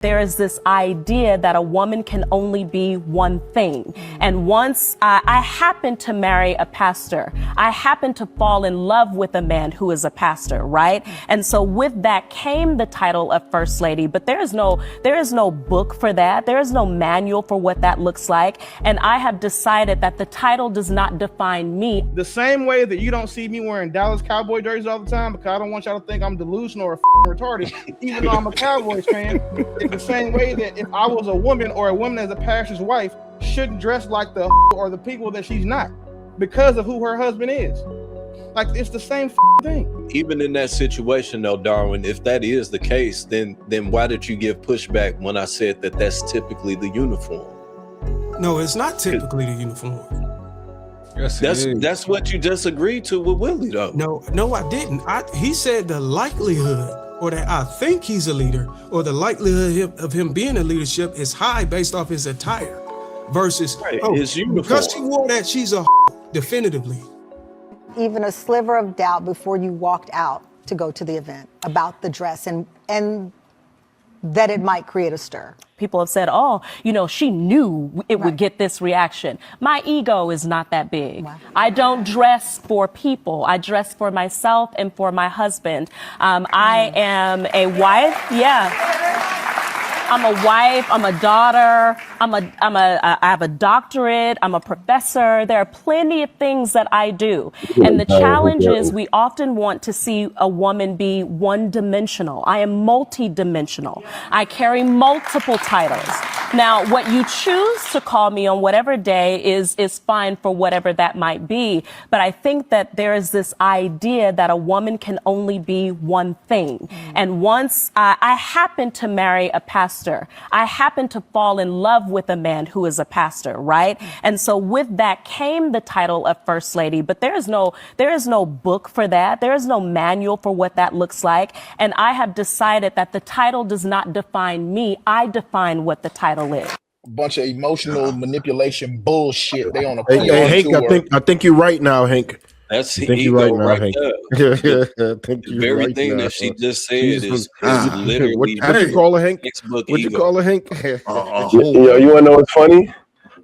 There is this idea that a woman can only be one thing. And once I happened to marry a pastor, I happened to fall in love with a man who is a pastor, right? And so with that came the title of First Lady, but there is no book for that. There is no manual for what that looks like. And I have decided that the title does not define me. The same way that you don't see me wearing Dallas Cowboy jerseys all the time because I don't want y'all to think I'm delusional or retarded, even though I'm a Cowboys fan. The same way that if I was a woman or a woman as a pastor's wife shouldn't dress like the or the people that she's not because of who her husband is. Like, it's the same thing. Even in that situation though, Darwin, if that is the case, then why did you give pushback when I said that that's typically the uniform? No, it's not typically the uniform. Yes, that's what you just agreed to with Willie though. No, I didn't. He said the likelihood, or that I think he's a leader, or the likelihood of him being in leadership is high based off his attire versus his uniform. Because she wore that, she's a definitively. Even a sliver of doubt before you walked out to go to the event about the dress and that it might create a stir. People have said, oh, you know, she knew it would get this reaction. My ego is not that big. Wow. I don't dress for people. I dress for myself and for my husband. I am a wife. Yeah. I'm a wife, I'm a daughter, I have a doctorate, I'm a professor. There are plenty of things that I do. And the challenge is we often want to see a woman be one-dimensional. I am multi-dimensional. I carry multiple titles. Now, what you choose to call me on whatever day is fine for whatever that might be. But I think that there is this idea that a woman can only be one thing. And once I happened to marry a pastor, I happened to fall in love with a man who is a pastor, right? And so with that came the title of First Lady, but there is no book for that. There is no manual for what that looks like. And I have decided that the title does not define me. I define what the title is. A bunch of emotional manipulation bullshit. They on a hey, Hank, I think you're right now, Hank. That's the ego right there. The very thing that she just said is literally what you call a Hank? What you call a Hank? Yo, you wanna know what's funny?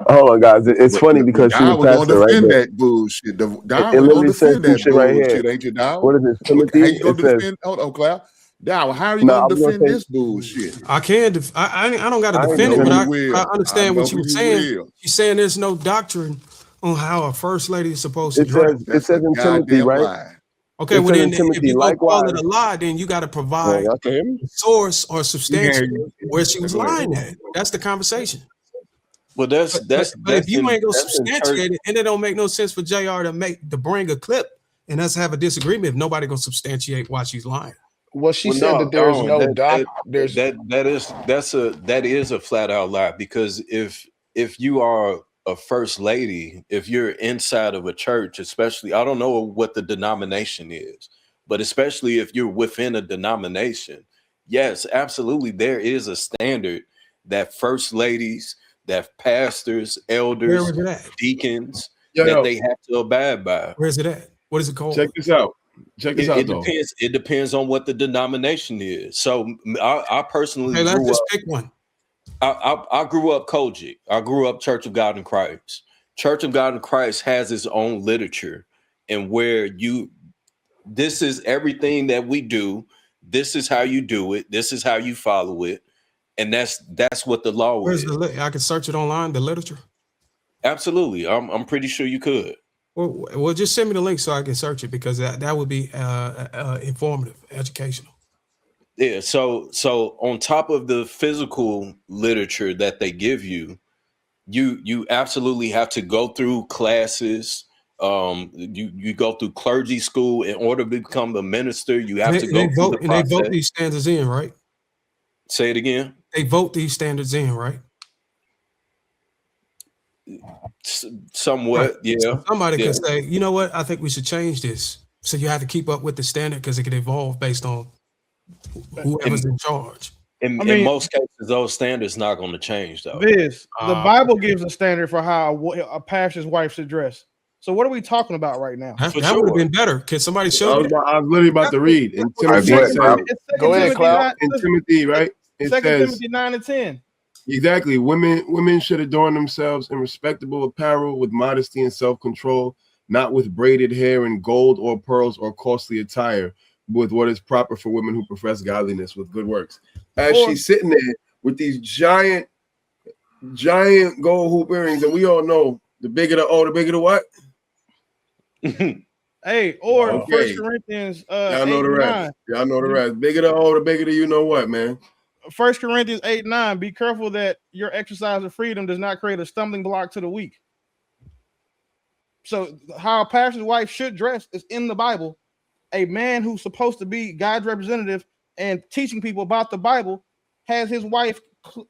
Hold on, guys. It's funny because she's a pastor, right? That bullshit. It literally says some shit right here. Ain't you, Dow? What is this? Timothy? How you gonna defend? Clap. Dow, how are you gonna defend this bullshit? I can. I don't got to defend it, but I understand what you were saying. She's saying there's no doctrine on how a first lady is supposed to dress. It says in Timothy, right? Okay, well then if you call it a lie, then you got to provide source or substantiate where she was lying at. That's the conversation. Well, that's if you ain't gonna substantiate it, and it don't make no sense for JR to bring a clip and us have a disagreement if nobody gonna substantiate why she's lying. Well, she said that there's no doc. That is a flat out lie, because if you are a first lady, if you're inside of a church, especially, I don't know what the denomination is, but especially if you're within a denomination, yes, absolutely, there is a standard that first ladies, that pastors, elders, deacons, that they have to abide by. Where's it at? What is it called? Check this out. It depends on what the denomination is. So I personally let's just pick one. I grew up Kojic. I grew up Church of God in Christ. Church of God in Christ has its own literature, and where this is everything that we do. This is how you do it. This is how you follow it, and that's what the law is. I can search it online. The literature. Absolutely, I'm pretty sure you could. Well, just send me the link so I can search it, because that would be informative, educational. Yeah, so on top of the physical literature that they give you, you absolutely have to go through classes. You go through clergy school in order to become a minister. You have to go through the process. They vote these standards in, right? Say it again. They vote these standards in, right? Somewhat, yeah. So somebody could say, you know what? I think we should change this. So you have to keep up with the standard, because it could evolve based on whoever's in charge. In most cases, those standards not going to change, though. The Bible gives a standard for how a pastor's wife should dress. So what are we talking about right now? That would have been better. Can somebody show me? I was literally about to read. In Timothy, go ahead, Cloud. In Timothy, right? It 2 says, Timothy 9:10. Exactly. Women should adorn themselves in respectable apparel with modesty and self-control, not with braided hair and gold or pearls or costly attire, but with what is proper for women who profess godliness with good works. As she's sitting there with these giant gold hoop earrings, and we all know the bigger the O, the bigger the what? Hey, or 1 Corinthians y'all know the rest. Y'all know the rest. Bigger the O, the bigger the you know what, man. 1 Corinthians 8:9. Be careful that your exercise of freedom does not create a stumbling block to the weak. So how a pastor's wife should dress is in the Bible. A man who's supposed to be God's representative and teaching people about the Bible has his wife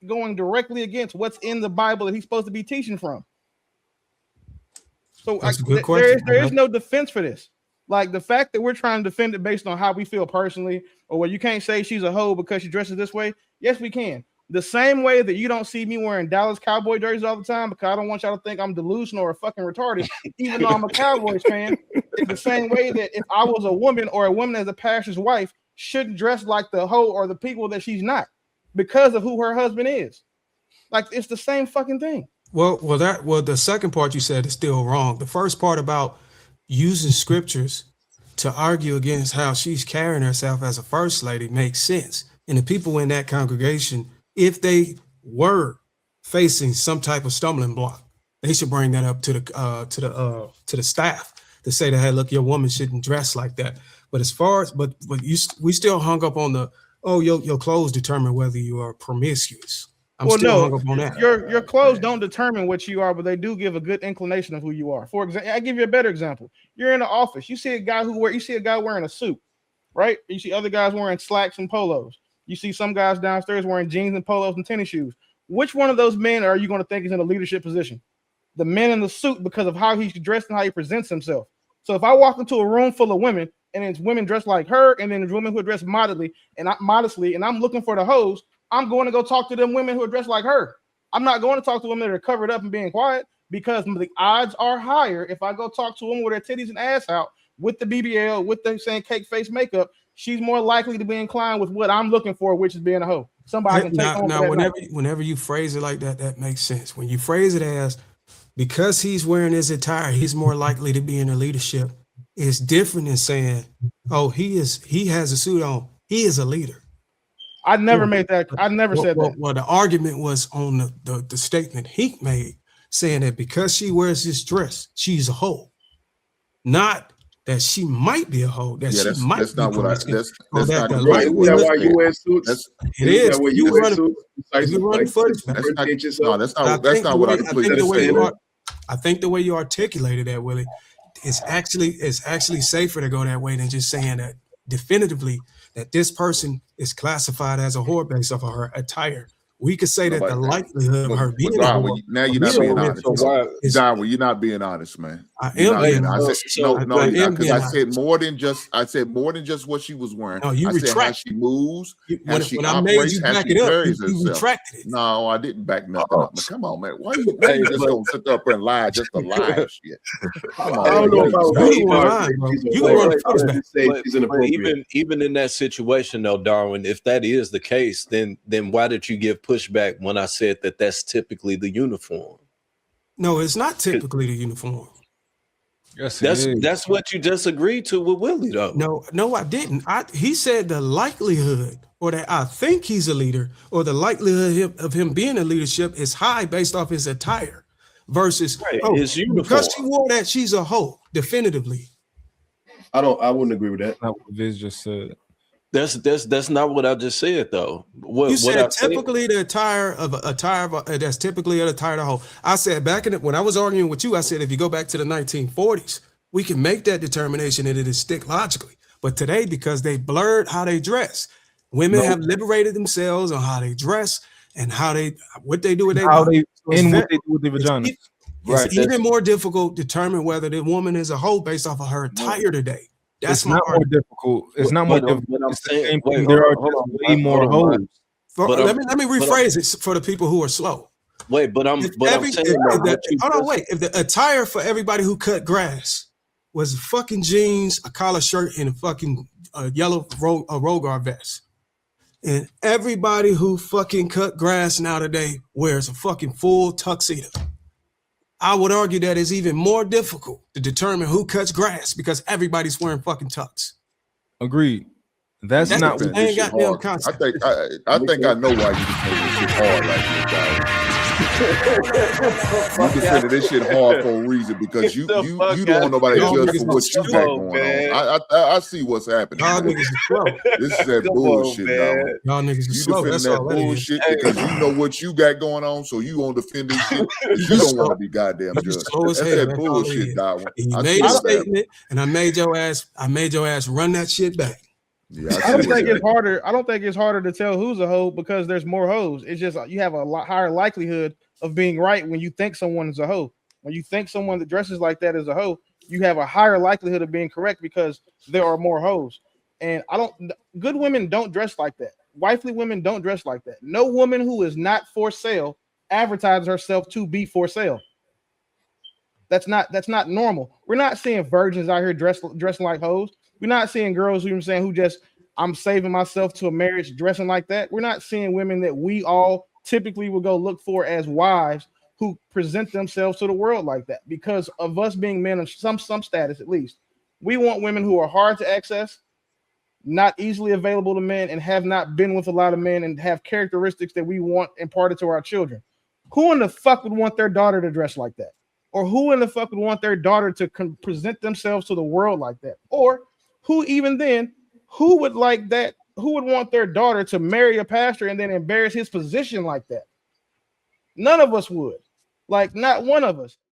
going directly against what's in the Bible that he's supposed to be teaching from. So there is no defense for this. Like the fact that we're trying to defend it based on how we feel personally, or well, you can't say she's a hoe because she dresses this way. Yes, we can. The same way that you don't see me wearing Dallas Cowboy jerseys all the time because I don't want y'all to think I'm delusional or fucking retarded, even though I'm a Cowboys fan. It's the same way that if I was a woman or a woman as a pastor's wife shouldn't dress like the hoe or the people that she's not because of who her husband is. Like it's the same fucking thing. Well, the second part you said is still wrong. The first part about using scriptures to argue against how she's carrying herself as a first lady makes sense. And the people in that congregation, if they were facing some type of stumbling block, they should bring that up to the staff to say that, hey, look, your woman shouldn't dress like that. But as far as we still hung up on your clothes determine whether you are promiscuous. I'm still hung up on that. Your clothes don't determine what you are, but they do give a good inclination of who you are. For example, I give you a better example. You're in the office. You see a guy wearing a suit, right? You see other guys wearing slacks and polos. You see some guys downstairs wearing jeans and polos and tennis shoes. Which one of those men are you going to think is in a leadership position? The man in the suit because of how he's dressed and how he presents himself. So if I walk into a room full of women and it's women dressed like her, and then there's women who are dressed modestly, and I'm looking for the hoes, I'm going to go talk to them women who are dressed like her. I'm not going to talk to women that are covered up and being quiet because the odds are higher if I go talk to a woman with her titties and ass out with the BBL, with the saying cake face makeup, she's more likely to be inclined with what I'm looking for, which is being a hoe. Somebody can take on now whenever you phrase it like that, that makes sense. When you phrase it as because he's wearing his attire, he's more likely to be in a leadership, it's different than saying, oh, he has a suit on, he is a leader. I never made that. I never said that. Well, the argument was on the statement he made, saying that because she wears this dress, she's a hoe. Not that she might be a hoe. That's not what I. That's not why you wear suits. It is. You run footage. That's not what I completely say. I think the way you articulated that, Willie, it's actually safer to go that way than just saying that definitively that this person is classified as a whore based off of her attire. We could say that the likelihood of her being a whore. Now you're not being honest. Don, you're not being honest, man. I am being honest. Because I said more than just what she was wearing. No, you retract. How she moves, how she when I made you back it up, you retracted it. No, I didn't back nothing up. Come on, man. Why you just gonna sit up and lie just to lie and shit? Come on. I don't know if even in that situation though, Darwin, if that is the case, then why did you give pushback when I said that that's typically the uniform? No, it's not typically the uniform. Yes, that's what you just agreed to with Willie, though. No, I didn't. He said the likelihood, or that I think he's a leader, or the likelihood of him being in leadership is high based off his attire, versus his uniform. Because she wore that, she's a hoe. Definitively, I wouldn't agree with that. Not what Viz just said. That's not what I just said though. You said typically the attire that's typically an attire to hoe. I said back when I was arguing with you, I said if you go back to the 1940s, we can make that determination and it is stick logically. But today, because they blurred how they dress, women have liberated themselves on how they dress and what they do with their body. What they do with their vagina. It's even more difficult to determine whether the woman is a hoe based off of her attire today. That's not more difficult. It's not more difficult. It's the same thing. There are way more hoes. Let me rephrase it for the people who are slow. Wait, but I'm saying if the attire for everybody who cut grass was fucking jeans, a collar shirt, and a fucking yellow Rogar vest, And everybody who fucking cut grass now today wears a fucking full tuxedo. I would argue that it's even more difficult to determine who cuts grass because everybody's wearing fucking tux. Agreed. That's not the same goddamn concept. I think I know why you defend this shit hard like this, guys. You defended this shit hard for a reason because you don't want nobody to judge for what you got going on. I see what's happening. Y'all niggas is slow. This is that bullshit, dog. Y'all niggas is You slow. defending That's that all bullshit because you know what you got going on, so you won't defend this shit. You don't want to be goddamn judged. That's that bullshit, dog. You made a statement, and I made your ass run that shit back. Yeah, I don't think it's harder. I don't think it's harder to tell who's a hoe because there's more hoes. It's just you have a lot higher likelihood of being right when you think someone is a hoe. When you think someone that dresses like that is a hoe, you have a higher likelihood of being correct because there are more hoes. And good women don't dress like that. Wifely women don't dress like that. No woman who is not for sale advertises herself to be for sale. That's not normal. We're not seeing virgins out here dressing like hoes. We're not seeing girls who just I'm saving myself to a marriage dressing like that. We're not seeing women that we all typically will go look for as wives who present themselves to the world like that because of us being men of some status at least. We want women who are hard to access, not easily available to men, and have not been with a lot of men and have characteristics that we want imparted to our children. Who in the fuck would want their daughter to dress like that? Or who in the fuck would want their daughter to present themselves to the world like that? Or who would like that? Who would want their daughter to marry a pastor and then embarrass his position like that? None of us would. Like, not one of us.